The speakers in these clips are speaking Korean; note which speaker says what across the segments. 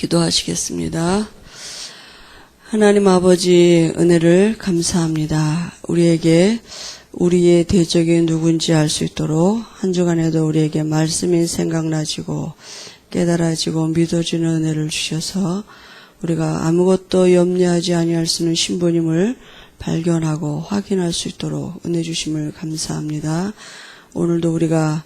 Speaker 1: 기도하시겠습니다. 하나님 아버지 은혜를 감사합니다. 우리에게 우리의 대적이 누군지 알 수 있도록 한 주간에도 우리에게 말씀이 생각나지고 깨달아지고 믿어지는 은혜를 주셔서 우리가 아무것도 염려하지 아니할 수 있는 신부님을 발견하고 확인할 수 있도록 은혜 주심을 감사합니다. 오늘도 우리가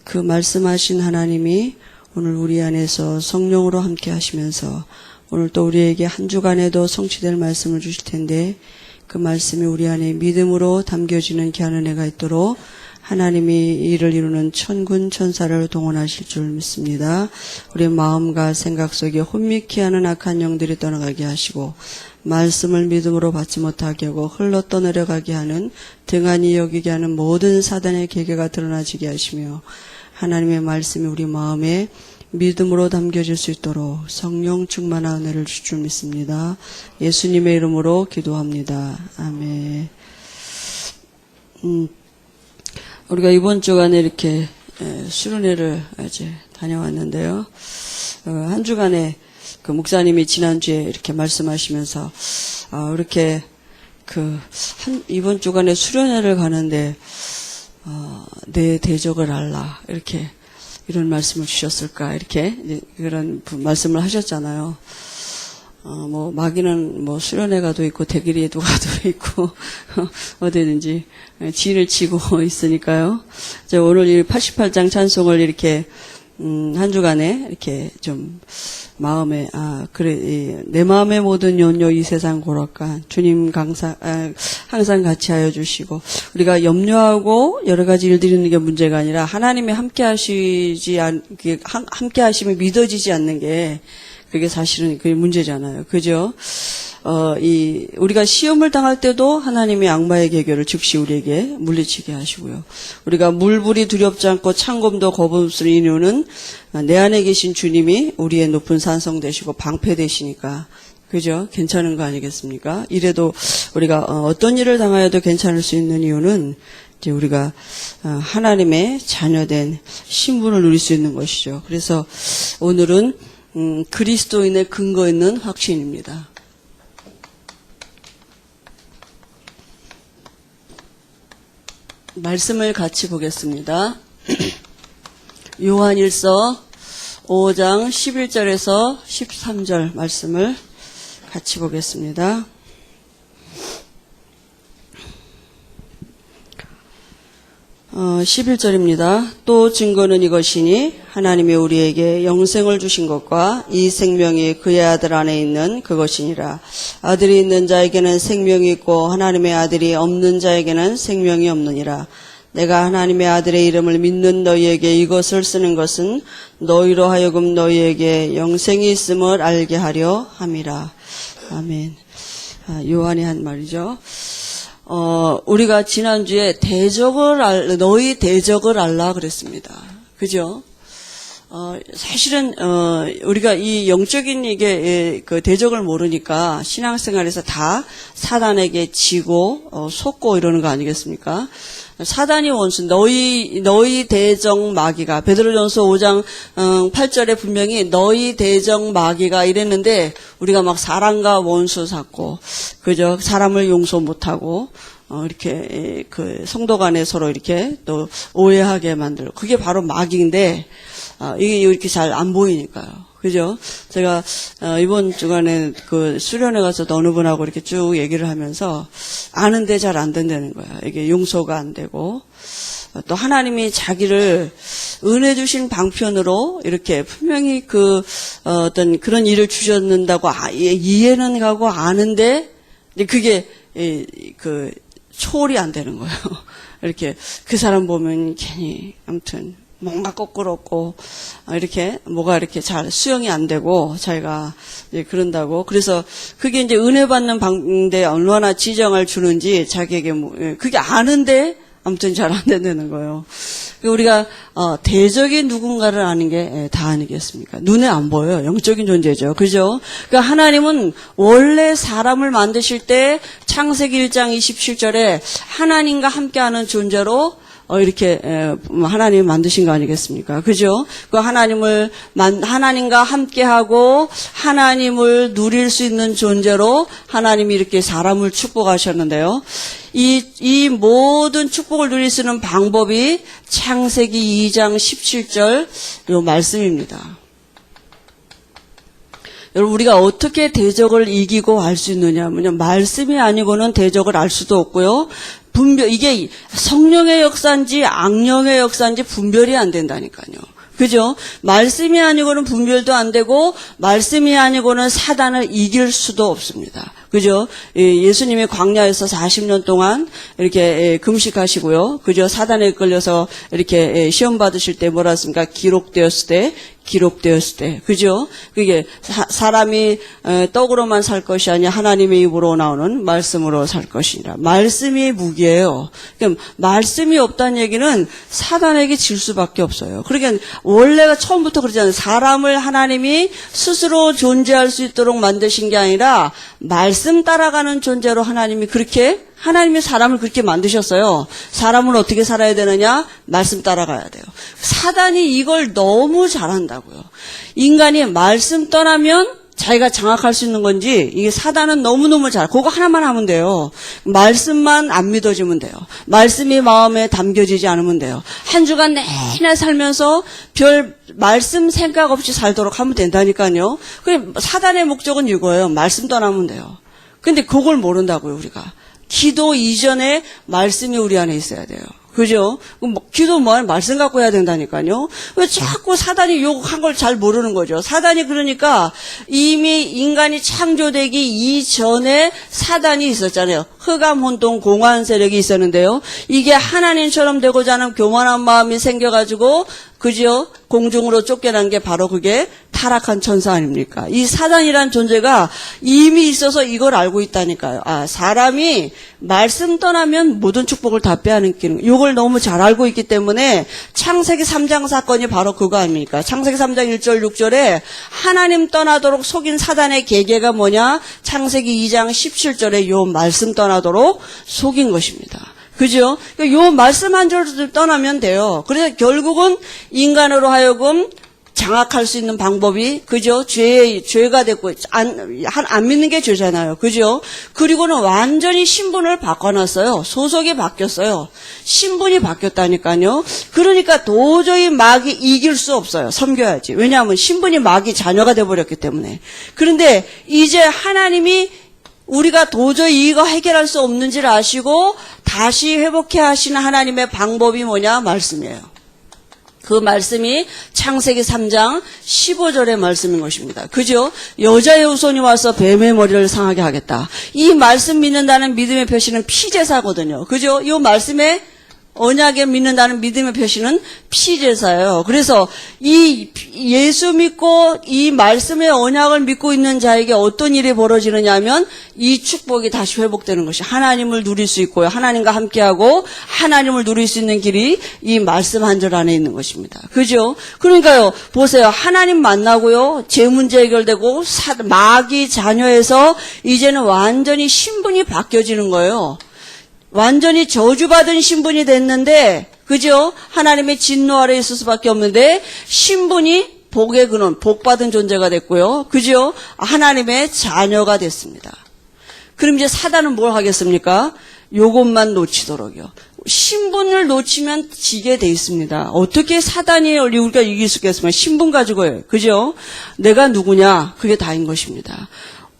Speaker 1: 그 말씀하신 하나님이 오늘 우리 안에서 성령으로 함께 하시면서 오늘 또 우리에게 한 주간에도 성취될 말씀을 주실 텐데 그 말씀이 우리 안에 믿음으로 담겨지는 귀한 은혜가 있도록 하나님이 이를 이루는 천군 천사를 동원하실 줄 믿습니다. 우리의 마음과 생각 속에 혼미케 하는 악한 영들이 떠나가게 하시고 말씀을 믿음으로 받지 못하게 하고 흘러 떠내려가게 하는 등한히 여기게 하는 모든 사단의 계계가 드러나지게 하시며 하나님의 말씀이 우리 마음에 믿음으로 담겨질 수 있도록 성령 충만한 은혜를 주실 줄 믿습니다. 예수님의 이름으로 기도합니다. 아멘. 우리가 이번 주간에 이렇게 수련회를 이제 다녀왔는데요. 한 주간에 그 목사님이 지난주에 이렇게 말씀하시면서 이렇게 이번 주간에 수련회를 가는데 내 대적을 알라 이렇게 이런 말씀을 주셨을까 이렇게 그런 말씀을 하셨잖아요. 마귀는 수련회 가도 있고 대길이에도 가도 있고 어디든지 진을 치고 있으니까요. 오늘 이 88장 찬송을 이렇게 한 주간에 이렇게 좀 마음에 내 마음의 모든 염려 이 세상 고락간 주님 항상 같이 하여 주시고 우리가 염려하고 여러 가지 일들이 있는 게 문제가 아니라 하나님이 함께 하심이 믿어지지 않는 게 그게 사실은 그게 문제잖아요. 그죠? 우리가 시험을 당할 때도 하나님이 악마의 계교를 즉시 우리에게 물리치게 하시고요. 우리가 물불이 두렵지 않고 창검도 겁 없으는 이유는 내 안에 계신 주님이 우리의 높은 산성 되시고 방패 되시니까. 그죠? 괜찮은 거 아니겠습니까? 이래도 우리가 어떤 일을 당하여도 괜찮을 수 있는 이유는 이제 우리가 하나님의 자녀된 신분을 누릴 수 있는 것이죠. 그래서 오늘은 그리스도인의 근거 있는 확신입니다. 말씀을 같이 보겠습니다. 요한일서 5장 11절에서 13절 말씀을 같이 보겠습니다. 11절입니다. 또 증거는 이것이니 하나님이 우리에게 영생을 주신 것과 이 생명이 그의 아들 안에 있는 그것이니라. 아들이 있는 자에게는 생명이 있고 하나님의 아들이 없는 자에게는 생명이 없느니라. 내가 하나님의 아들의 이름을 믿는 너희에게 이것을 쓰는 것은 너희로 하여금 너희에게 영생이 있음을 알게 하려 함이라. 아멘. 요한이 한 말이죠. 우리가 지난주에 너희 대적을 알라 그랬습니다. 그죠? 사실은, 우리가 이 영적인 그 대적을 모르니까 신앙생활에서 다 사단에게 지고, 속고 이러는 거 아니겠습니까? 사단이 원수, 너희 대적 마귀가, 베드로전서 5장 8절에 분명히 너희 대적 마귀가 이랬는데, 우리가 막 사람과 원수 삼고, 그죠? 사람을 용서 못하고, 이렇게, 성도 간에 서로 이렇게 또 오해하게 만들고, 그게 바로 마귀인데, 이게 이렇게 잘 안 보이니까요. 그죠? 제가, 이번 주간에 수련회 가서 어느 분하고 이렇게 쭉 얘기를 하면서 아는데 잘 안 된다는 거야. 이게 용서가 안 되고. 또 하나님이 자기를 은혜 주신 방편으로 이렇게 분명히 어떤 그런 일을 주셨는다고 이해는 가고 아는데, 그게, 초월이 안 되는 거예요. 이렇게 그 사람 보면 괜히, 아무튼, 뭔가 거꾸럽고 이렇게 뭐가 이렇게 잘 수용이 안 되고 자기가 이제 그런다고 그래서 그게 이제 은혜 받는 방데 얼마나 지정을 주는지 자기에게 그게 아는데 아무튼 잘 안 된다는 거예요. 우리가 대적인 누군가를 아는 게 다 아니겠습니까? 눈에 안 보여요. 영적인 존재죠. 그죠? 그러니까 하나님은 원래 사람을 만드실 때 창세기 1장 27절에 하나님과 함께하는 존재로 이렇게 하나님이 만드신 거 아니겠습니까? 그죠? 그 하나님과 함께하고 하나님을 누릴 수 있는 존재로 하나님이 이렇게 사람을 축복하셨는데요. 이 모든 축복을 누릴 수 있는 방법이 창세기 2장 17절 요 말씀입니다. 여러분, 우리가 어떻게 대적을 이기고 알 수 있느냐면요, 말씀이 아니고는 대적을 알 수도 없고요. 이게 성령의 역사인지 악령의 역사인지 분별이 안 된다니까요. 그죠? 말씀이 아니고는 분별도 안 되고, 말씀이 아니고는 사단을 이길 수도 없습니다. 그죠? 예수님이 광야에서 40년 동안 이렇게 금식하시고요. 그죠? 사단에 끌려서 이렇게 시험 받으실 때 뭐라 했습니까? 기록되었을 때. 그죠? 그게 사람이 떡으로만 살 것이 아니라 하나님의 입으로 나오는 말씀으로 살 것이니라. 말씀이 무기예요. 그러니까 말씀이 없다는 얘기는 사단에게 질 수밖에 없어요. 그러니까 원래가 처음부터 그러잖아요. 사람을 하나님이 스스로 존재할 수 있도록 만드신 게 아니라 말씀 따라가는 존재로 하나님이 사람을 그렇게 만드셨어요. 사람은 어떻게 살아야 되느냐? 말씀 따라가야 돼요. 사단이 이걸 너무 잘한다고요. 인간이 말씀 떠나면 자기가 장악할 수 있는 건지, 이게 사단은 너무너무 그거 하나만 하면 돼요. 말씀만 안 믿어지면 돼요. 말씀이 마음에 담겨지지 않으면 돼요. 한 주간 내내 살면서 별 말씀 생각 없이 살도록 하면 된다니까요. 사단의 목적은 이거예요. 말씀 떠나면 돼요. 근데 그걸 모른다고요, 우리가. 기도 이전에 말씀이 우리 안에 있어야 돼요. 그죠? 기도 말씀 갖고 해야 된다니까요. 왜 자꾸 사단이 욕한 걸 잘 모르는 거죠. 사단이 그러니까 이미 인간이 창조되기 이전에 사단이 있었잖아요. 흑암, 혼돈, 공허한 세력이 있었는데요. 이게 하나님처럼 되고자 하는 교만한 마음이 생겨가지고, 그죠? 공중으로 쫓겨난 게 바로 그게 타락한 천사 아닙니까? 이 사단이란 존재가 이미 있어서 이걸 알고 있다니까요. 사람이 말씀 떠나면 모든 축복을 다 빼앗기는, 이걸 너무 잘 알고 있기 때문에 창세기 3장 사건이 바로 그거 아닙니까? 창세기 3장 1절 6절에 하나님 떠나도록 속인 사단의 계계가 뭐냐? 창세기 2장 17절에 요 말씀 떠나도록 속인 것입니다. 그죠? 요 말씀 한 줄 떠나면 돼요. 그래서 결국은 인간으로 하여금 장악할 수 있는 방법이, 그죠? 죄가 됐고, 안 믿는 게 죄잖아요. 그죠? 그리고는 완전히 신분을 바꿔놨어요. 소속이 바뀌었어요. 신분이 바뀌었다니까요. 그러니까 도저히 마귀 이길 수 없어요. 섬겨야지. 왜냐하면 신분이 마귀 자녀가 돼버렸기 때문에. 그런데 이제 하나님이 우리가 도저히 이거 해결할 수 없는지를 아시고 다시 회복해 하시는 하나님의 방법이 뭐냐? 말씀이에요. 그 말씀이 창세기 3장 15절의 말씀인 것입니다. 그죠? 여자의 후손이 와서 뱀의 머리를 상하게 하겠다. 이 말씀 믿는다는 믿음의 표시는 피제사거든요. 그죠? 이 말씀에 언약에 믿는다는 믿음의 표시는 피제사예요. 그래서 이 예수 믿고 이 말씀의 언약을 믿고 있는 자에게 어떤 일이 벌어지느냐 하면 이 축복이 다시 회복되는 것이, 하나님을 누릴 수 있고요. 하나님과 함께하고 하나님을 누릴 수 있는 길이 이 말씀 한 절 안에 있는 것입니다. 그죠? 그러니까요. 보세요. 하나님 만나고요. 제 문제 해결되고 마귀 자녀에서 이제는 완전히 신분이 바뀌어지는 거예요. 완전히 저주받은 신분이 됐는데, 그죠? 하나님의 진노 아래 있을 수밖에 없는데 신분이 복의 근원, 복받은 존재가 됐고요. 그죠? 하나님의 자녀가 됐습니다. 그럼 이제 사단은 뭘 하겠습니까? 요것만 놓치도록요. 신분을 놓치면 지게 돼 있습니다. 어떻게 사단이 우리가 이길 수 있겠습니까? 신분 가지고요. 그죠? 내가 누구냐? 그게 다인 것입니다.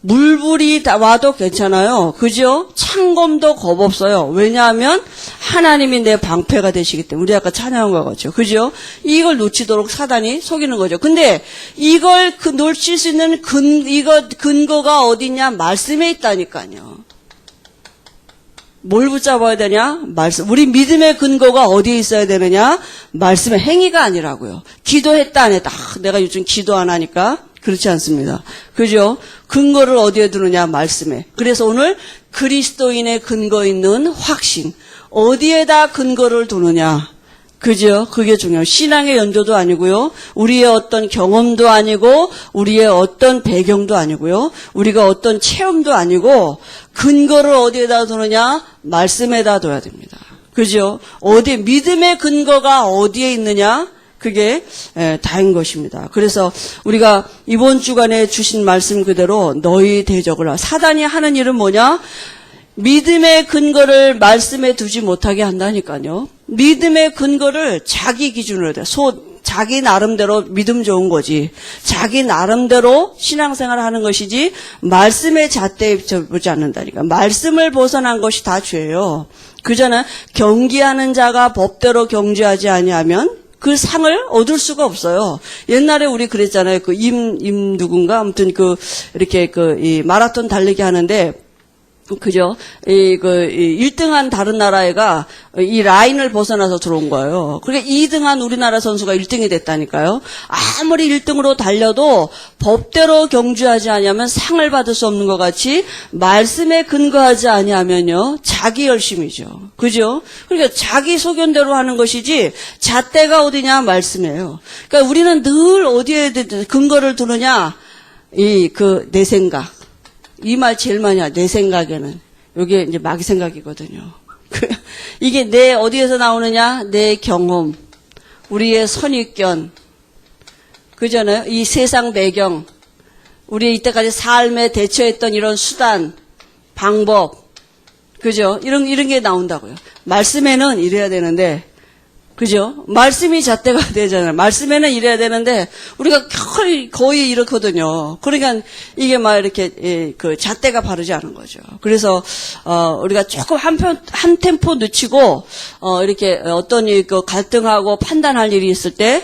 Speaker 1: 물불이 와도 괜찮아요. 그죠? 창검도 겁 없어요. 왜냐하면 하나님이 내 방패가 되시기 때문에. 우리 아까 찬양한 것 같죠. 그죠? 이걸 놓치도록 사단이 속이는 거죠. 근데 이걸 놓칠 수 있는 근거가 어디냐? 말씀에 있다니까요. 뭘 붙잡아야 되냐? 말씀. 우리 믿음의 근거가 어디에 있어야 되느냐? 말씀의 행위가 아니라고요. 기도했다 안 했다. 내가 요즘 기도 안 하니까. 그렇지 않습니다. 그죠? 근거를 어디에 두느냐? 말씀에. 그래서 오늘 그리스도인의 근거 있는 확신. 어디에다 근거를 두느냐? 그죠? 그게 중요해요. 신앙의 연조도 아니고요. 우리의 어떤 경험도 아니고 우리의 어떤 배경도 아니고요. 우리가 어떤 체험도 아니고 근거를 어디에다 두느냐? 말씀에다 둬야 됩니다. 그죠? 어디, 믿음의 근거가 어디에 있느냐? 그게 다인 것입니다. 그래서 우리가 이번 주간에 주신 말씀 그대로 너희 대적을 하라. 사단이 하는 일은 뭐냐? 믿음의 근거를 말씀에 두지 못하게 한다니까요. 믿음의 근거를 자기 기준으로 돼. 자기 나름대로 믿음 좋은 거지. 자기 나름대로 신앙생활을 하는 것이지 말씀에 잣대에 보지 않는다니까. 말씀을 벗어난 것이 다 죄예요. 그잖아. 경기하는 자가 법대로 경주하지 아니하면 그 상을 얻을 수가 없어요. 옛날에 우리 그랬잖아요. 그 누군가 아무튼 이렇게 이 마라톤 달리기 하는데 그죠? 1등한 다른 나라애가 이 라인을 벗어나서 들어온 거예요. 그러니까 2등한 우리나라 선수가 1등이 됐다니까요. 아무리 1등으로 달려도 법대로 경주하지 아니하면 상을 받을 수 없는 것 같이 말씀에 근거하지 아니하면요. 자기 열심이죠. 그죠? 그러니까 자기 소견대로 하는 것이지 잣대가 어디냐? 말씀이에요. 그러니까 우리는 늘 어디에 근거를 두느냐? 내 생각. 이 말 제일 많이 하죠. 내 생각에는. 이게 이제 마귀 생각이거든요. 이게 어디에서 나오느냐? 내 경험. 우리의 선입견. 그잖아요. 이 세상 배경. 우리의 이때까지 삶에 대처했던 이런 수단, 방법. 그죠? 이런 게 나온다고요. 말씀에는 이래야 되는데, 그죠? 말씀이 잣대가 되잖아요. 말씀에는 이래야 되는데, 우리가 거의 이렇거든요. 그러니까 이게 막 이렇게, 잣대가 바르지 않은 거죠. 그래서, 우리가 조금 한 템포 늦추고, 이렇게 어떤 갈등하고 판단할 일이 있을 때,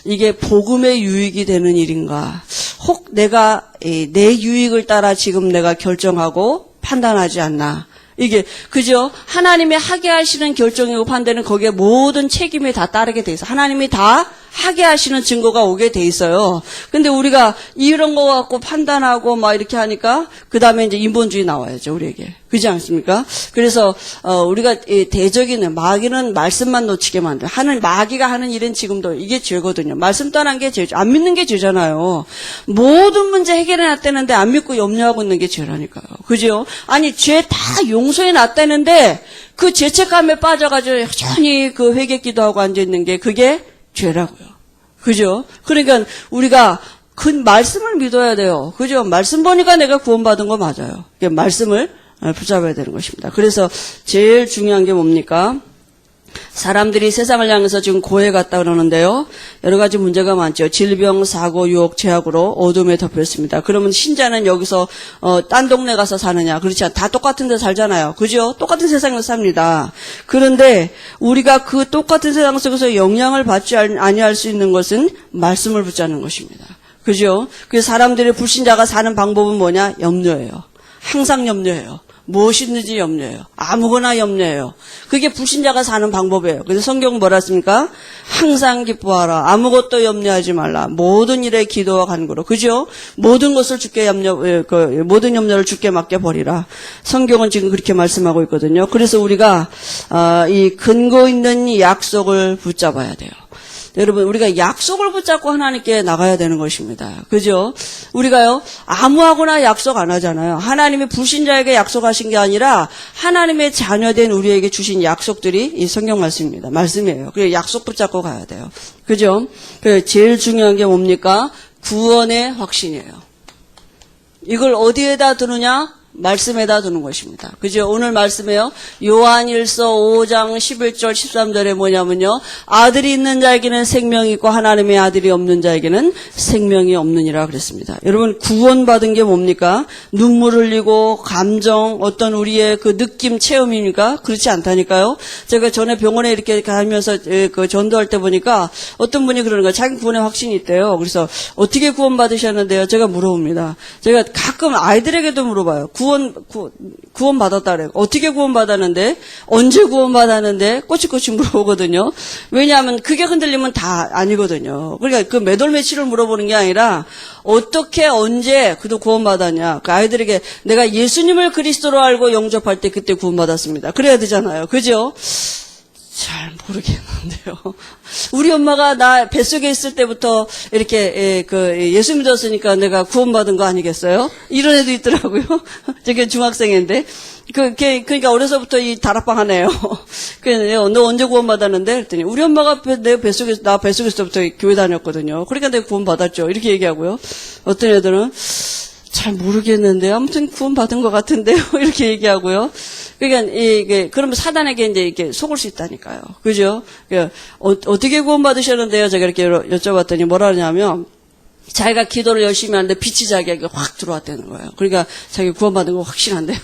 Speaker 1: 이게 복음의 유익이 되는 일인가. 혹 내가, 내 유익을 따라 지금 내가 결정하고 판단하지 않나. 이게 그죠? 하나님이 하게 하시는 결정이고 판단은 거기에 모든 책임이 다 따르게 돼 있어. 하나님이 다 하게 하시는 증거가 오게 돼 있어요. 근데 우리가 이런 거 갖고 판단하고 막 이렇게 하니까 그 다음에 이제 인본주의 나와야죠, 우리에게. 그렇지 않습니까? 그래서 우리가 대적이는 마귀는 말씀만 놓치게 만들어. 마귀가 하는 일은 지금도 이게 죄거든요. 말씀 떠난 게 죄죠. 안 믿는 게 죄잖아요. 모든 문제 해결해 놨다는데 안 믿고 염려하고 있는 게 죄라니까요. 그죠? 아니 죄 다 용서해 놨다는데 그 죄책감에 빠져가지고 여전히 그 회개 기도하고 앉아 있는 게 그게 죄라고요. 그죠? 그러니까 우리가 그 말씀을 믿어야 돼요. 그죠? 말씀 보니까 내가 구원받은 거 맞아요. 말씀을 붙잡아야 되는 것입니다. 그래서 제일 중요한 게 뭡니까? 사람들이 세상을 향해서 지금 고해 갔다 그러는데요. 여러 가지 문제가 많죠. 질병, 사고, 유혹, 죄악으로 어둠에 덮였습니다. 그러면 신자는 여기서 딴 동네 가서 사느냐? 그렇지 않아. 다 똑같은 데 살잖아요. 그죠? 똑같은 세상에서 삽니다. 그런데 우리가 그 똑같은 세상 속에서 영향을 받지 아니할 수 있는 것은 말씀을 붙잡는 것입니다. 그죠? 그래서 사람들이 불신자가 사는 방법은 뭐냐? 염려예요. 항상 염려해요. 무엇이든지 염려해요. 아무거나 염려해요. 그게 불신자가 사는 방법이에요. 그래서 성경은 뭐라 했습니까? 항상 기뻐하라. 아무것도 염려하지 말라. 모든 일에 기도와 간구로. 그죠? 모든 것을 모든 염려를 주께 맡겨버리라. 성경은 지금 그렇게 말씀하고 있거든요. 그래서 우리가 이 근거 있는 이 약속을 붙잡아야 돼요. 여러분, 우리가 약속을 붙잡고 하나님께 나가야 되는 것입니다. 그죠? 우리가요, 아무하고나 약속 안 하잖아요. 하나님이 불신자에게 약속하신 게 아니라 하나님의 자녀된 우리에게 주신 약속들이 이 성경 말씀입니다. 말씀이에요. 그래서 약속 붙잡고 가야 돼요. 그죠? 제일 중요한 게 뭡니까? 구원의 확신이에요. 이걸 어디에다 두느냐? 말씀에다 두는 것입니다. 그죠? 오늘 말씀에요. 요한일서 5장 11절 13절에 뭐냐면요. 아들이 있는 자에게는 생명이 있고 하나님의 아들이 없는 자에게는 생명이 없느니라 그랬습니다. 여러분 구원받은 게 뭡니까? 눈물 흘리고 감정 어떤 우리의 그 느낌 체험입니까? 그렇지 않다니까요. 제가 전에 병원에 이렇게 가면서 그 전도할 때 보니까 어떤 분이 그러는 거예요. 자기 구원의 확신이 있대요. 그래서 어떻게 구원받으셨는데요? 제가 물어봅니다. 제가 가끔 아이들에게도 물어봐요. 구원 받았다 그래요. 어떻게 구원 받았는데? 언제 구원 받았는데? 꼬치꼬치 물어보거든요. 왜냐하면 그게 흔들리면 다 아니거든요. 그러니까 그 매돌매치를 물어보는 게 아니라 어떻게 언제 그도 구원 받았냐? 그 아이들에게 내가 예수님을 그리스도로 알고 영접할 때 그때 구원 받았습니다. 그래야 되잖아요. 그죠? 잘 모르겠는데요. 우리 엄마가 나 뱃속에 있을 때부터 이렇게 예수 믿었으니까 내가 구원받은 거 아니겠어요? 이런 애도 있더라고요. 저게 중학생인데. 그러니까 어려서부터 이 다락방 하네요. 그래서 너 언제 구원받았는데? 그랬더니 우리 엄마가 나 뱃속에 있을 때부터 교회 다녔거든요. 그러니까 내가 구원받았죠. 이렇게 얘기하고요. 어떤 애들은 잘 모르겠는데 아무튼 구원받은 것 같은데요. 이렇게 얘기하고요. 그러니까 그러면 사단에게 이제 이렇게 속을 수 있다니까요. 그죠? 그러니까 어떻게 구원받으셨는데요? 제가 이렇게 여쭤봤더니 뭐라 그러냐면 자기가 기도를 열심히 하는데 빛이 자기에게 확 들어왔다는 거예요. 그러니까 자기 구원받은 거 확신한대요.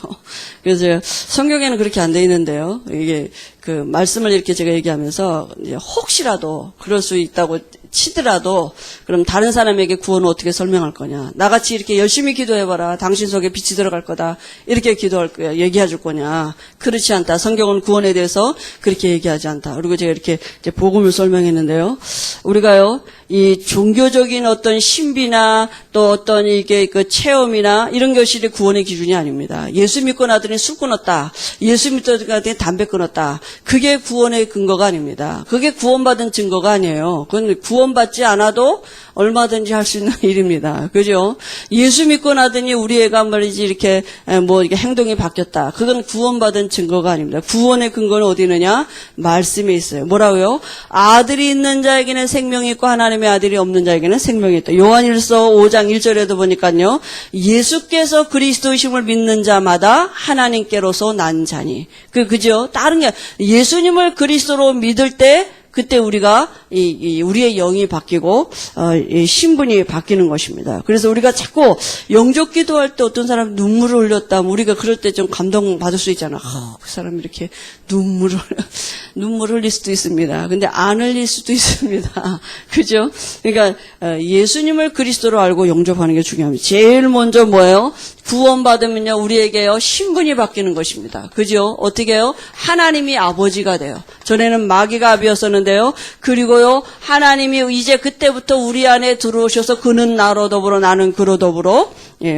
Speaker 1: 그래서 성경에는 그렇게 안 돼 있는데요. 이게 말씀을 이렇게 제가 얘기하면서 이제 혹시라도 그럴 수 있다고 치더라도 그럼 다른 사람에게 구원을 어떻게 설명할 거냐. 나같이 이렇게 열심히 기도해봐라. 당신 속에 빛이 들어갈 거다. 이렇게 기도할 거야. 얘기해 줄 거냐. 그렇지 않다. 성경은 구원에 대해서 그렇게 얘기하지 않다. 그리고 제가 이렇게 이제 복음을 설명했는데요. 우리가요, 이 종교적인 어떤 신비나 또 어떤 이게 체험이나 이런 것이 구원의 기준이 아닙니다. 예수 믿고 나더니 술 끊었다. 예수 믿고 나더니 담배 끊었다. 그게 구원의 근거가 아닙니다. 그게 구원받은 증거가 아니에요. 그건 구원받지 않아도 얼마든지 할 수 있는 일입니다. 그죠? 예수 믿고 나더니 우리 애가 말이지 이렇게 행동이 바뀌었다. 그건 구원받은 증거가 아닙니다. 구원의 근거는 어디 있느냐? 말씀에 있어요. 뭐라고요? 아들이 있는 자에게는 생명이 있고 하나님의 아들이 없는 자에게는 생명이 있다. 요한일서 5장 1절에도 보니까요. 예수께서 그리스도이심을 믿는 자마다 하나님께로서 난 자니. 그죠? 다른 게 예수님을 그리스도로 믿을 때 그때 우리가 우리의 영이 바뀌고 신분이 바뀌는 것입니다. 그래서 우리가 자꾸 영접 기도할 때 어떤 사람 눈물을 흘렸다. 우리가 그럴 때 좀 감동 받을 수 있잖아. 그 사람이 이렇게 눈물을 흘릴 수도 있습니다. 근데 안 흘릴 수도 있습니다. 그죠? 그러니까 예수님을 그리스도로 알고 영접하는 게 중요합니다. 제일 먼저 뭐예요? 구원받으면요 우리에게요 신분이 바뀌는 것입니다. 그죠? 어떻게 해요? 하나님이 아버지가 돼요. 전에는 마귀가 아비였었는데요. 그리고요 하나님이 이제 그때부터 우리 안에 들어오셔서 그는 나로 더불어 나는 그로 더불어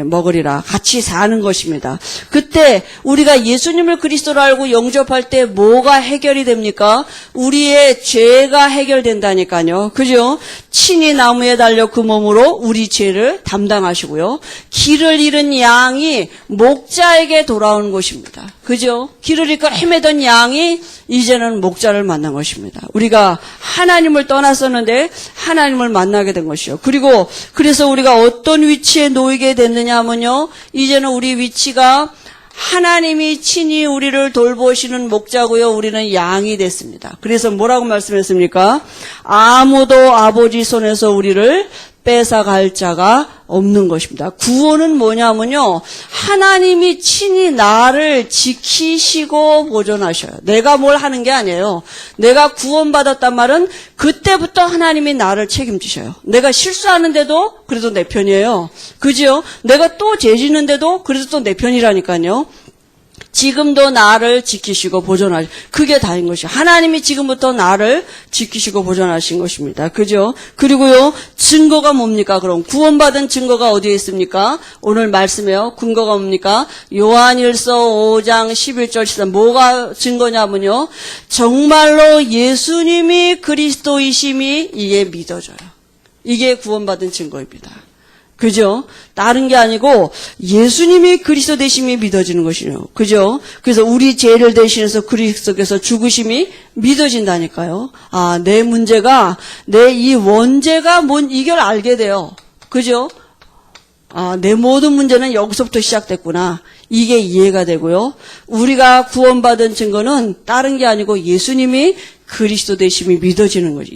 Speaker 1: 먹으리라. 같이 사는 것입니다. 그때 우리가 예수님을 그리스도로 알고 영접할 때 뭐가 해결이 됩니까? 우리의 죄가 해결된다니까요. 그죠? 친히 나무에 달려 그 몸으로 우리 죄를 담당하시고요. 길을 잃은 양이 목자에게 돌아오는 것입니다. 그죠? 길을 잃고 헤매던 양이 이제는 목자를 만난 것입니다. 우리가 하나님을 떠났었는데 하나님을 만나게 된 것이요. 그리고 그래서 우리가 어떤 위치에 놓이게 됐느냐 하면요. 이제는 우리 위치가 하나님이 친히 우리를 돌보시는 목자고요. 우리는 양이 됐습니다. 그래서 뭐라고 말씀했습니까? 아무도 아버지 손에서 우리를 뺏어갈 자가 없는 것입니다. 구원은 뭐냐면요. 하나님이 친히 나를 지키시고 보존하셔요. 내가 뭘 하는 게 아니에요. 내가 구원받았단 말은 그때부터 하나님이 나를 책임지셔요. 내가 실수하는데도 그래도 내 편이에요. 그죠? 내가 또 죄 짓는데도 그래도 또 내 편이라니까요. 지금도 나를 지키시고 보존하시. 그게 다인 것이요. 하나님이 지금부터 나를 지키시고 보존하신 것입니다. 그죠? 그리고요, 증거가 뭡니까? 그럼 구원받은 증거가 어디에 있습니까? 오늘 말씀에요. 근거가 뭡니까? 요한일서 5장 11절 13. 뭐가 증거냐면요. 정말로 예수님이 그리스도이심이 이게 믿어져요. 이게 구원받은 증거입니다. 그죠? 다른 게 아니고 예수님이 그리스도 되심이 믿어지는 것이에요. 그죠? 그래서 우리 죄를 대신해서 그리스도께서 죽으심이 믿어진다니까요. 아, 내 문제가 내 이 원죄가 이걸 알게 돼요. 그죠? 아, 내 모든 문제는 여기서부터 시작됐구나. 이게 이해가 되고요. 우리가 구원받은 증거는 다른 게 아니고 예수님이 그리스도 되심이 믿어지는 거죠.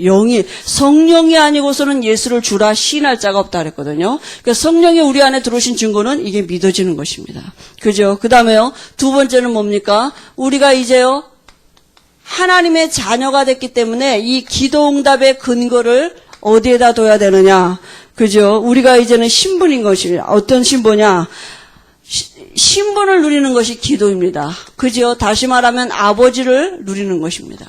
Speaker 1: 성령이 아니고서는 예수를 주라 시인할 자가 없다 그랬거든요. 그러니까 성령이 우리 안에 들어오신 증거는 이게 믿어지는 것입니다. 그죠? 그 다음에요. 두 번째는 뭡니까? 우리가 이제요. 하나님의 자녀가 됐기 때문에 이 기도응답의 근거를 어디에다 둬야 되느냐? 그죠? 우리가 이제는 신분인 것입니다. 어떤 신분이냐? 신분을 누리는 것이 기도입니다. 그죠? 다시 말하면 아버지를 누리는 것입니다.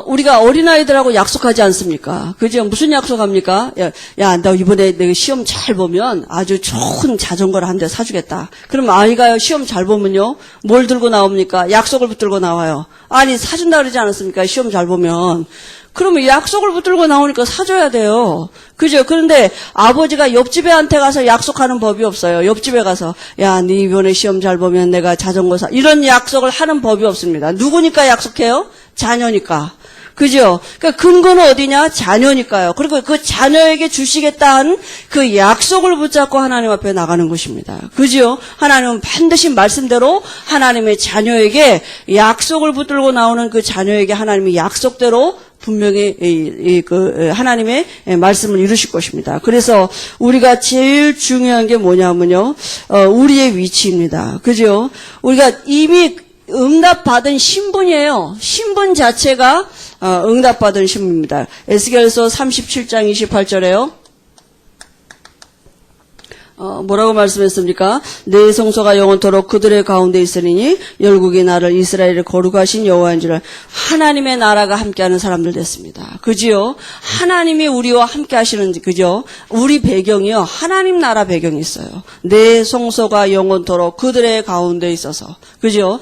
Speaker 1: 우리가 어린아이들하고 약속하지 않습니까? 그죠? 무슨 약속합니까? 야, 너 이번에 내가 시험 잘 보면 아주 좋은 자전거를 한 대 사주겠다. 그럼 아이가 시험 잘 보면요, 뭘 들고 나옵니까? 약속을 붙들고 나와요. 아니, 사준다 그러지 않았습니까? 시험 잘 보면. 그러면 약속을 붙들고 나오니까 사줘야 돼요. 그죠? 그런데 아버지가 옆집 애한테 가서 약속하는 법이 없어요. 옆집에 가서, 야, 네 이번에 시험 잘 보면 내가 자전거 이런 약속을 하는 법이 없습니다. 누구니까 약속해요? 자녀니까. 그죠? 그러니까 근거는 어디냐? 자녀니까요. 그리고 그 자녀에게 주시겠다는 그 약속을 붙잡고 하나님 앞에 나가는 것입니다. 그죠? 하나님은 반드시 말씀대로 하나님의 자녀에게 약속을 붙들고 나오는 그 자녀에게 하나님의 약속대로 분명히 하나님의 말씀을 이루실 것입니다. 그래서 우리가 제일 중요한 게 뭐냐면요, 우리의 위치입니다. 그죠? 우리가 이미 응답받은 신분이에요. 신분 자체가 응답받은 신분입니다. 에스겔서 37장 28절에요. 뭐라고 말씀했습니까? 내 성소가 영원토록 그들의 가운데 있으리니 열국이 나를 이스라엘을 거룩하신 여호와인지를. 하나님의 나라가 함께하는 사람들 됐습니다. 그지요? 하나님이 우리와 함께하시는, 그죠? 우리 배경이요, 하나님 나라 배경이 있어요. 내 성소가 영원토록 그들의 가운데 있어서, 그죠?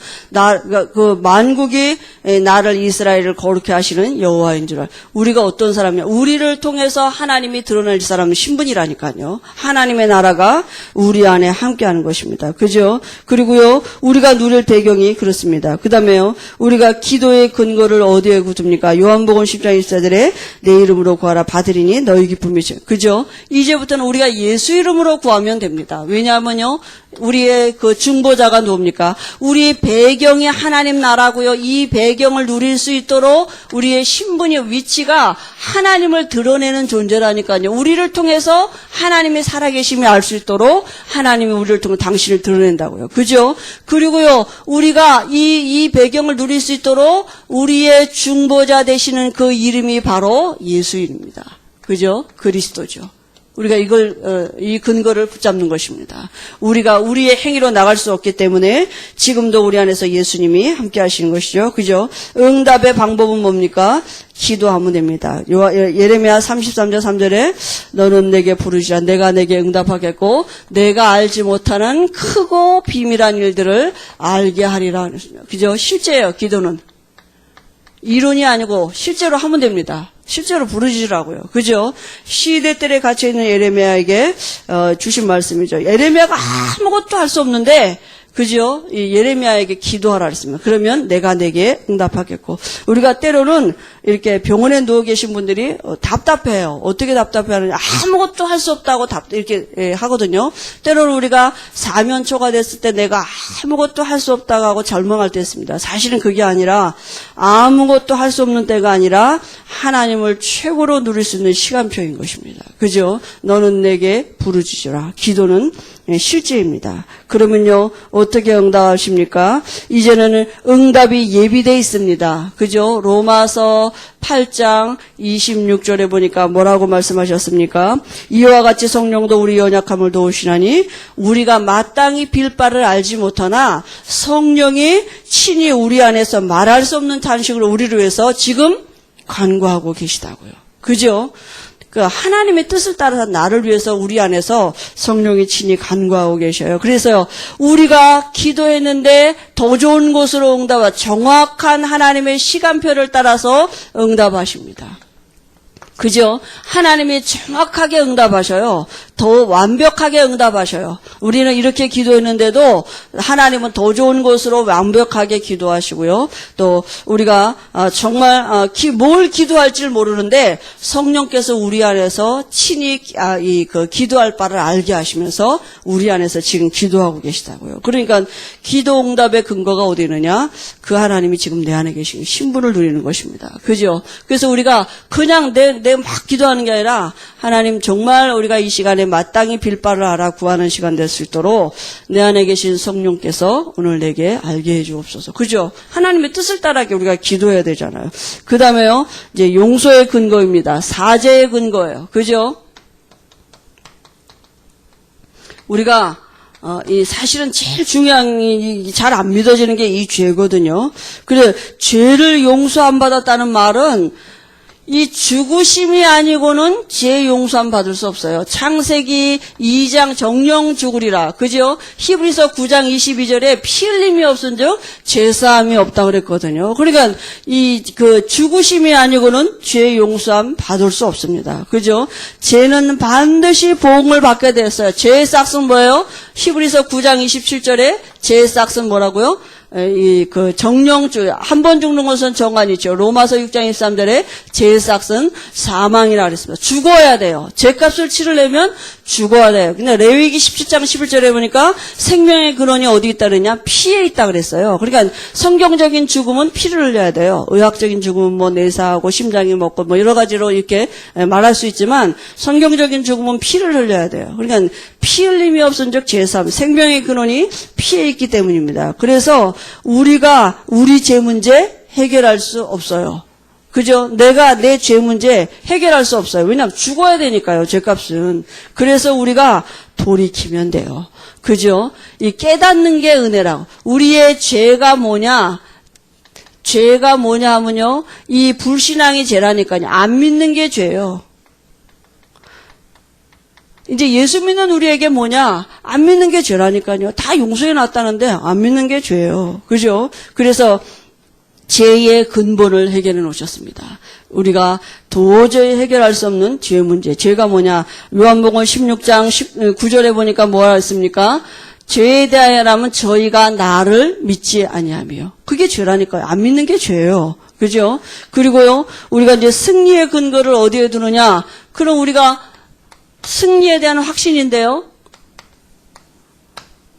Speaker 1: 그 만국이 나를 이스라엘을 거룩해 하시는 여호와인지를. 우리가 어떤 사람이냐? 우리를 통해서 하나님이 드러낼 사람은 신분이라니까요. 하나님의 나라가 우리 안에 함께하는 것입니다. 그죠? 그리고요, 우리가 누릴 배경이 그렇습니다. 그 다음에요, 우리가 기도의 근거를 어디에 두십니까? 요한복음 10장 24절에 내 이름으로 구하라 받으리니 너희 기쁨이. 그죠? 이제부터는 우리가 예수 이름으로 구하면 됩니다. 왜냐하면요, 우리의 그 중보자가 누굽니까? 우리의 배경이 하나님 나라고요. 이 배경을 누릴 수 있도록 우리의 신분의 위치가 하나님을 드러내는 존재라니까요. 우리를 통해서 하나님의 살아계심을 알 수 있도록 하나님이 우리를 통해 당신을 드러낸다고요. 그죠? 그리고요, 우리가 이 배경을 누릴 수 있도록 우리의 중보자 되시는 그 이름이 바로 예수입니다. 그죠? 그리스도죠. 우리가 이 근거를 붙잡는 것입니다. 우리가 우리의 행위로 나갈 수 없기 때문에 지금도 우리 안에서 예수님이 함께 하시는 것이죠. 그죠? 응답의 방법은 뭡니까? 기도하면 됩니다. 예레미야 33장 3절에 너는 내게 부르시라 내가 내게 응답하겠고 내가 알지 못하는 크고 비밀한 일들을 알게 하리라. 그죠? 실제예요, 기도는. 이론이 아니고 실제로 하면 됩니다. 실제로 부르짖으라고요. 그죠? 시대들에 갇혀있는 예레미야에게 주신 말씀이죠. 예레미야가 아무것도 할 수 없는데, 그죠? 이 예레미야에게 기도하라 그랬습니다. 그러면 내가 내게 응답하겠고. 우리가 때로는 이렇게 병원에 누워 계신 분들이 답답해요. 어떻게 답답해하느냐. 아무것도 할 수 없다고 이렇게 하거든요. 때로는 우리가 사면초가 됐을 때 내가 아무것도 할 수 없다고 하고 절망할 때 있습니다. 사실은 그게 아니라 아무것도 할 수 없는 때가 아니라 하나님을 최고로 누릴 수 있는 시간표인 것입니다. 그죠? 너는 내게 부르짖으라. 기도는 실제입니다. 그러면요, 어떻게 응답하십니까? 이제는 응답이 예비되어 있습니다. 그죠? 로마서 8장 26절에 보니까 뭐라고 말씀하셨습니까? 이와 같이 성령도 우리 연약함을 도우시나니 우리가 마땅히 빌 바를 알지 못하나 성령이 친히 우리 안에서 말할 수 없는 탄식을 우리를 위해서 지금 간구하고 계시다고요. 그죠? 그 하나님의 뜻을 따라서 나를 위해서 우리 안에서 성령이 친히 간구하고 계셔요. 그래서요, 우리가 기도했는데 더 좋은 곳으로 정확한 하나님의 시간표를 따라서 응답하십니다. 그죠? 하나님이 정확하게 응답하셔요. 더 완벽하게 응답하셔요. 우리는 이렇게 기도했는데도 하나님은 더 좋은 곳으로 완벽하게 기도하시고요. 또 우리가 정말 뭘 기도할지 모르는데 성령께서 우리 안에서 친히 그 기도할 바를 알게 하시면서 우리 안에서 지금 기도하고 계시다고요. 그러니까 기도 응답의 근거가 어디 있느냐? 그 하나님이 지금 내 안에 계신 신분을 누리는 것입니다. 그죠? 그래서 우리가 그냥 내 막 기도하는 게 아니라 하나님 정말 우리가 이 시간에 마땅히 빌 바를 알아 구하는 시간 될 수 있도록 내 안에 계신 성령께서 오늘 내게 알게 해 주옵소서. 그죠? 하나님의 뜻을 따라 우리가 기도해야 되잖아요. 그 다음에요, 이제 용서의 근거입니다. 사죄의 근거예요. 그죠? 우리가 이 사실은 제일 중요한, 잘 안 믿어지는 게 이 죄거든요. 그래, 죄를 용서 안 받았다는 말은 이 죽으심이 아니고는 죄 용서함 받을 수 없어요. 창세기 2장 정령 죽으리라. 그죠? 히브리서 9장 22절에 피 흘림이 없은즉 죄사함이 없다 그랬거든요. 그러니까 죽으심이 아니고는 죄 용서함 받을 수 없습니다. 그죠? 죄는 반드시 보응을 받게 됐어요. 죄의 싹은 뭐예요? 히브리서 9장 27절에 죄의 싹은 뭐라고요? 정령주, 한 번 죽는 것은 정한이죠. 로마서 6장 23절에 죄의 싹은 사망이라 그랬습니다. 죽어야 돼요. 죄값을 치르려면 죽어야 돼요. 근데 레위기 17장 11절에 보니까 생명의 근원이 어디 있다 그랬냐? 피에 있다 그랬어요. 그러니까 성경적인 죽음은 피를 흘려야 돼요. 의학적인 죽음은 뭐 내사하고 심장이 먹고 뭐 여러 가지로 이렇게 말할 수 있지만 성경적인 죽음은 피를 흘려야 돼요. 그러니까 피 흘림이 없은즉 죄사함, 생명의 근원이 피에 있기 때문입니다. 그래서 우리가 우리 죄 문제 해결할 수 없어요. 그죠? 내가 내 죄 문제 해결할 수 없어요. 왜냐하면 죽어야 되니까요, 죄값은. 그래서 우리가 돌이키면 돼요. 그죠? 이 깨닫는 게 은혜라고. 우리의 죄가 뭐냐? 죄가 뭐냐 하면요, 이 불신앙이 죄라니까요. 안 믿는 게 죄예요. 이제 예수 믿는 우리에게 뭐냐? 안 믿는 게 죄라니까요. 다 용서해 놨다는데 안 믿는 게 죄예요. 그죠? 그래서 죄의 근본을 해결해 놓으셨습니다. 우리가 도저히 해결할 수 없는 죄 문제. 죄가 뭐냐? 요한복음 16장 9절에 보니까 뭐라 했습니까? 죄에 대하여라면 저희가 나를 믿지 아니하며. 그게 죄라니까요. 안 믿는 게 죄예요. 그죠? 그리고요, 우리가 이제 승리의 근거를 어디에 두느냐? 그럼 우리가 승리에 대한 확신인데요.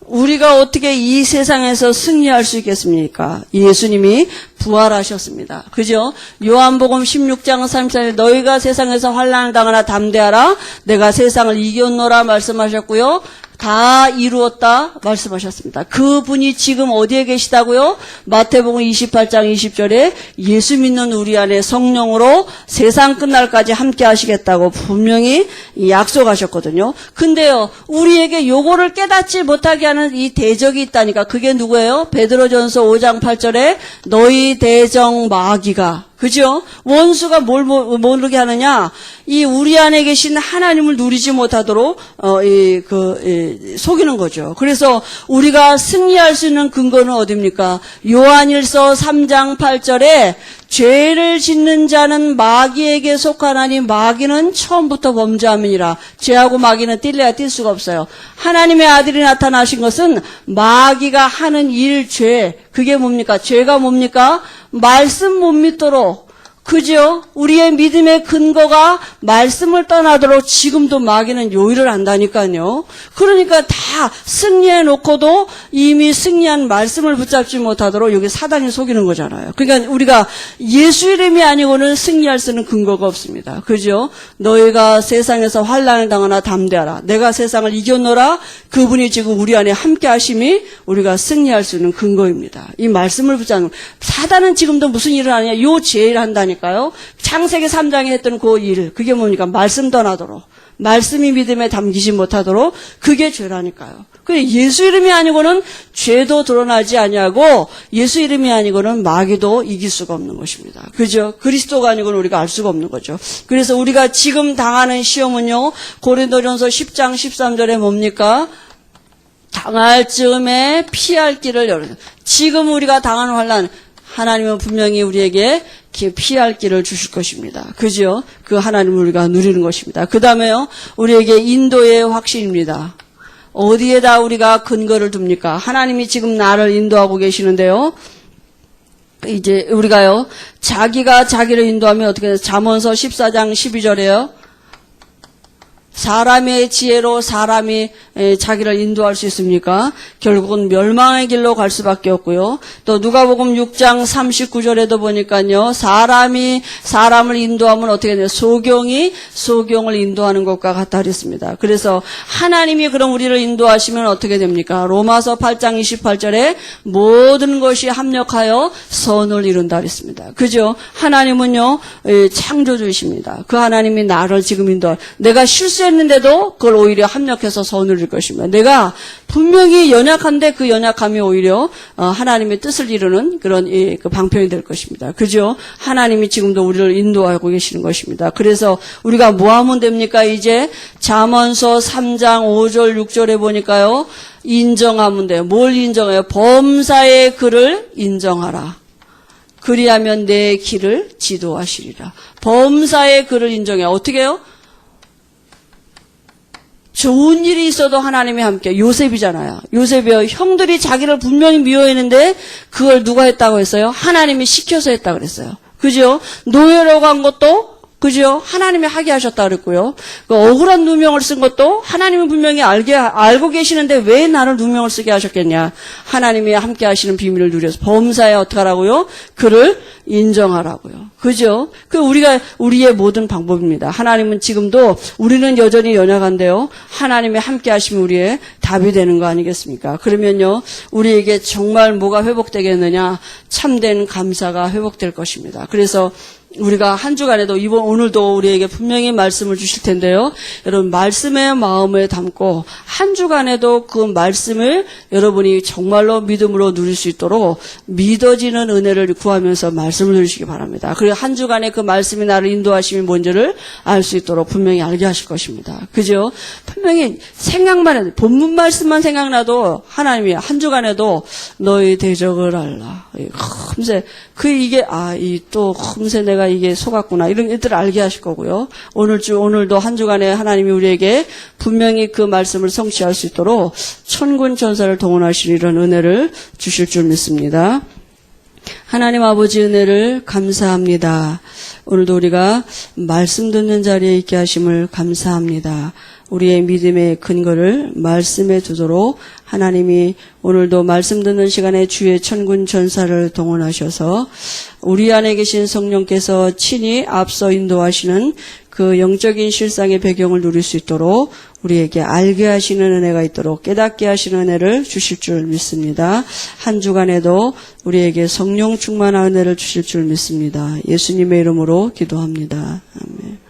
Speaker 1: 우리가 어떻게 이 세상에서 승리할 수 있겠습니까? 예수님이 부활하셨습니다. 그죠? 요한복음 16장 34절 너희가 세상에서 환난을 당하나 담대하라. 내가 세상을 이겼노라 말씀하셨고요. 다 이루었다 말씀하셨습니다. 그분이 지금 어디에 계시다고요? 마태복음 28장 20절에 예수 믿는 우리 안에 성령으로 세상 끝날까지 함께 하시겠다고 분명히 약속하셨거든요. 근데요, 우리에게 요거를 깨닫지 못하게 하는 이 대적이 있다니까. 그게 누구예요? 베드로전서 5장 8절에 너희 대적 마귀가, 그죠? 원수가 뭘 모르게 하느냐? 이 우리 안에 계신 하나님을 누리지 못하도록 속이는 거죠. 그래서 우리가 승리할 수 있는 근거는 어디입니까? 요한일서 3장 8절에 죄를 짓는 자는 마귀에게 속하나니 마귀는 처음부터 범죄함이니라. 죄하고 마귀는 뛸래야 뛸 수가 없어요. 하나님의 아들이 나타나신 것은 마귀가 하는 일, 죄, 그게 뭡니까? 죄가 뭡니까? 말씀 못 믿도록, 그죠? 우리의 믿음의 근거가 말씀을 떠나도록 지금도 마귀는 요일을 한다니까요. 그러니까 다 승리해 놓고도 이미 승리한 말씀을 붙잡지 못하도록 여기 사단이 속이는 거잖아요. 그러니까 우리가 예수 이름이 아니고는 승리할 수 있는 근거가 없습니다. 그죠? 너희가 세상에서 환난을 당하나 담대하라. 내가 세상을 이겼노라. 그분이 지금 우리 안에 함께 하심이 우리가 승리할 수 있는 근거입니다. 이 말씀을 붙잡는, 사단은 지금도 무슨 일을 하느냐? 요 죄를 한다니까. 창세기 3장에 했던 그 일, 그게 뭡니까? 말씀 떠나도록, 말씀이 믿음에 담기지 못하도록, 그게 죄라니까요. 예수 이름이 아니고는 죄도 드러나지 아니하고 예수 이름이 아니고는 마귀도 이길 수가 없는 것입니다. 그죠? 그리스도가 아니고는 우리가 알 수가 없는 거죠. 그래서 우리가 지금 당하는 시험은요, 고린도전서 10장 13절에 뭡니까? 당할 즈음에 피할 길을 열어. 지금 우리가 당하는 환난, 하나님은 분명히 우리에게 피할 길을 주실 것입니다. 그죠? 그 하나님을 우리가 누리는 것입니다. 그 다음에요, 우리에게 인도의 확신입니다. 어디에다 우리가 근거를 둡니까? 하나님이 지금 나를 인도하고 계시는데요. 이제 우리가요, 자기가 자기를 인도하면 어떻게 돼요? 잠언서 14장 12절에요. 사람의 지혜로 사람이 자기를 인도할 수 있습니까? 결국은 멸망의 길로 갈 수밖에 없고요. 또 누가복음 6장 39절에도 보니까요, 사람이 사람을 인도하면 어떻게 돼요? 소경이 소경을 인도하는 것과 같다 그랬습니다. 그래서 하나님이 그럼 우리를 인도하시면 어떻게 됩니까? 로마서 8장 28절에 모든 것이 합력하여 선을 이룬다 그랬습니다. 그죠? 하나님은요, 창조주이십니다. 그 하나님이 나를 지금 인도할, 내가 실수해 억제했는데도 그걸 오히려 합력해서 선을 줄 것입니다. 내가 분명히 연약한데 그 연약함이 오히려 하나님의 뜻을 이루는 그런 그 방편이 될 것입니다. 그죠? 하나님이 지금도 우리를 인도하고 계시는 것입니다. 그래서 우리가 뭐 하면 됩니까? 이제 잠언서 3장 5절 6절에 보니까요. 인정하면 돼요. 뭘 인정해요? 범사의 그를 인정하라. 그리하면 내 길을 지도하시리라. 범사의 그를 인정해. 어떻게 해요? 좋은 일이 있어도 하나님이 함께. 요셉이잖아요. 요셉이요. 형들이 자기를 분명히 미워했는데 그걸 누가 했다고 했어요? 하나님이 시켜서 했다고 그랬어요. 그죠? 노예로 간 것도 그죠? 하나님이 하게 하셨다 그랬고요. 그 억울한 누명을 쓴 것도 하나님이 분명히 알고 계시는데 왜 나를 누명을 쓰게 하셨겠냐? 하나님이 함께 하시는 비밀을 누려서 범사에 어떻게 하라고요? 그를 인정하라고요. 그죠? 그 우리의 모든 방법입니다. 하나님은 지금도 우리는 여전히 연약한데요. 하나님이 함께 하시면 우리의 답이 되는 거 아니겠습니까? 그러면요. 우리에게 정말 뭐가 회복되겠느냐? 참된 감사가 회복될 것입니다. 그래서 우리가 한 주간에도 오늘도 우리에게 분명히 말씀을 주실 텐데요. 여러분 말씀의 마음에 담고 한 주간에도 그 말씀을 여러분이 정말로 믿음으로 누릴 수 있도록 믿어지는 은혜를 구하면서 말씀을 누리시기 바랍니다. 그리고 한 주간에 그 말씀이 나를 인도하심이 뭔지를 알 수 있도록 분명히 알게 하실 것입니다. 그죠? 분명히 생각만 해도 본문 말씀만 생각나도 하나님이 한 주간에도 너희 대적을 알라. 흠새 또 흠새 내가 이게 속았구나. 이런 것들을 알게 하실 거고요. 오늘도 한 주간에 하나님이 우리에게 분명히 그 말씀을 성취할 수 있도록 천군 천사를 동원하실 이런 은혜를 주실 줄 믿습니다. 하나님 아버지 은혜를 감사합니다. 오늘도 우리가 말씀 듣는 자리에 있게 하심을 감사합니다. 우리의 믿음의 근거를 말씀에 두도록 하나님이 오늘도 말씀 듣는 시간에 주의 천군 천사를 동원하셔서 우리 안에 계신 성령께서 친히 앞서 인도하시는 그 영적인 실상의 배경을 누릴 수 있도록 우리에게 알게 하시는 은혜가 있도록 깨닫게 하시는 은혜를 주실 줄 믿습니다. 한 주간에도 우리에게 성령 충만한 은혜를 주실 줄 믿습니다. 예수님의 이름으로 기도합니다. 아멘.